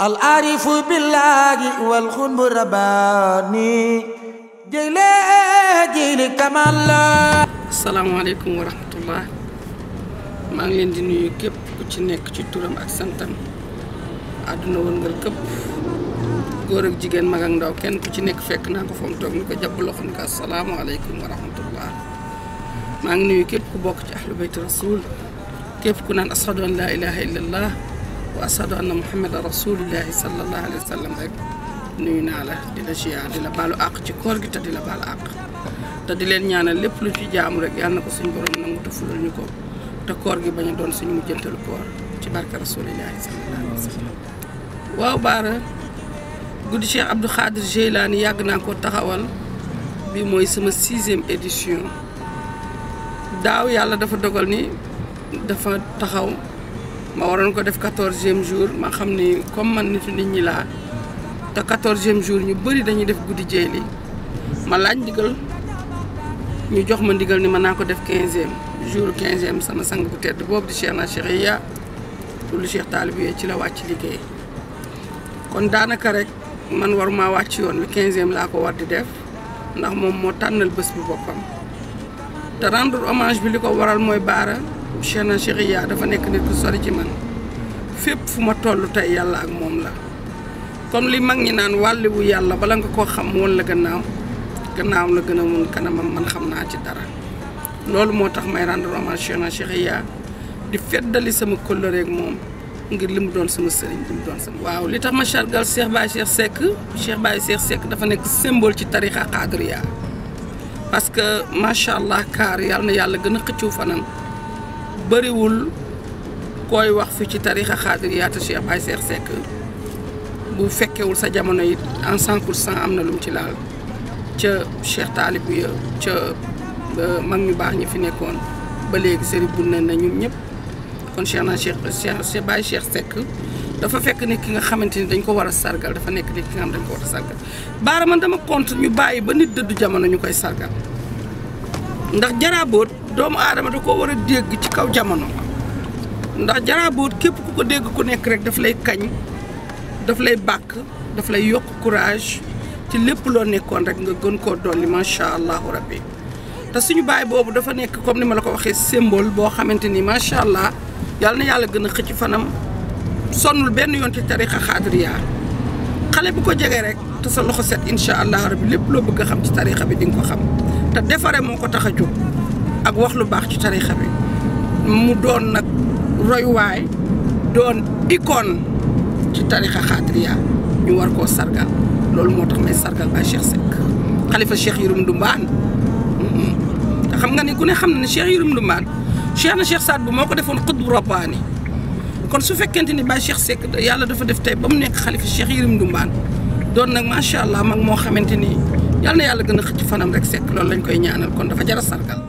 العارف بالله والخلب رباني جيل كمال. asalaamaaleykum wa rahmatullah maa ngi leen di nuyu képp ku ci nekk ci turam ak santam àdduna wërngal këpp góor ak jigéen mag ak ndaw kenn ku ci nekk fekk naa ko fa mu toog ni ko jàpp loxo ni ko asalaamaaleykum wa rahmatullah. maa ngi nuyu képp ku bokk ci ahlu bayti rasul képp ku naan ashadu an laa ilaha illallah wa ashadu anna muhammadan rasulillahi sallallahu alayhi wa sallam rek nuyu naa la di la ziyaar di la baalu àq ci koor gi te di la baalu àq te di leen ñaanal lépp lu ci jaamu rek yàlla na ko suñu borom nangu te fulal ñu ko te koor gi bañ a doon suñu mujjantalu koor ci barka rasulillahi sallallahu alayhi wa sallam. waaw Baara guddi Cheikh Abdou Khadir Jeylaani yàgg naa ko taxawal bi mooy sama 6e édition daaw yàlla dafa dogal ni dafa taxaw ma waroon ko def 14e jour ma xam ni comme man nitu nit ñi laa te 14e jour ñu bëri dañuy def guddi Jeyli ma laaj ndigal ñu jox ma ndigal ni mën naa ko def 15e jour 15e sama sang bu tedd boobu di Cheikh na Cheikh Iya lu Cheikh Taalib yee ci la wàcc liggéey kon daanaka rek man waruma wàcc yoon wi 15e laa ko war di def ndax moom moo tànnal bés bi boppam te rendre hommage bi li ko waral mooy Baara Cheikh na Cheikh Iya dafa nekk nit ku sori ci man fépp fu ma toll tey yàlla ak moom la comme li mag ñi naan wàlliwu yàlla bala nga koo xam woon la gannaawam la gën a mun kanamam man xam naa ci dara loolu moo tax may rendre hommage Cheikh na Cheikh Iya di feddali sama kóllëre ak moom ngir li mu doon sama sëriñ li mu doon sama waaw li tax ma sargal Cheikh Baye Cheikh Seck Cheikh Baye Cheikh Seck dafa nekk symbole ci tarixa Qadiriya parce que macha allah kaar yàlla na yàlla gën a xëccu fanam bëriwul koy wax fi ci tarixa Qadiriya te Cheikh Baye Cheikh Seck bu fekkewul sa jamono it en 100% am na lu mu ci laal ca Cheikh Taalib ya ca mag ñu baax ñi fi nekkoon ba léegi sëriñ bu ne na ñun ñëpp kon Cheikh na Cheikh Baye Cheikh Seck dafa fekk nit ki nga xamante ni dañ ko war a sargal dafa nekk nit ki nga xam dañ ko war a sargal Baara man dama compte ñu bàyyi ba nit dëddu jamono ñu koy sargal ndax jaraaboot doomu aadama da ko war a dégg ci kaw jamono ndax jaraaboot képp ku ko dégg ku nekk rek daf lay kañ daf lay bàkk daf lay yokk courage ci lépp loo nekkoon rek nga gën koo dolli macha allahu rabbi te suñu baay boobu dafa nekk comme ni ma la ko waxee symbole boo xamante ni macha allah yàlla na yàlla gën a xëcc fanam sonnul benn yoon ci tarixa Qadiriya xale bu ko jegee rek te sa loxo set incha allah rabbi lépp loo bëgg a xam ci tarixa bi di nga ko xam te defare moo ko tax a jóg ak wax lu baax ci tarixa bi mu doon nag royuwaay doon icône ci tarixa Qadiriya ñu war koo sargal loolu moo tax may sargal Baye Cheikh Seck xalifa Cheikh Yirim Ndumbaan te xam nga ni ku ne xam na ne Cheikh Yirim Ndumbaan Cheikh na Cheikh Saad bu moo ko defoon xutbu rabbaani kon su fekkente ni Baye Cheikh Seck yàlla dafa def tey ba mu nekk xalifa Cheikh Yirim Ndumbaan doon nag macha allah mag moo xamante ni yàlla na yàlla gën a xëcc fanam rek Seck loolu lañ koy ñaanal kon dafa jar a sargal.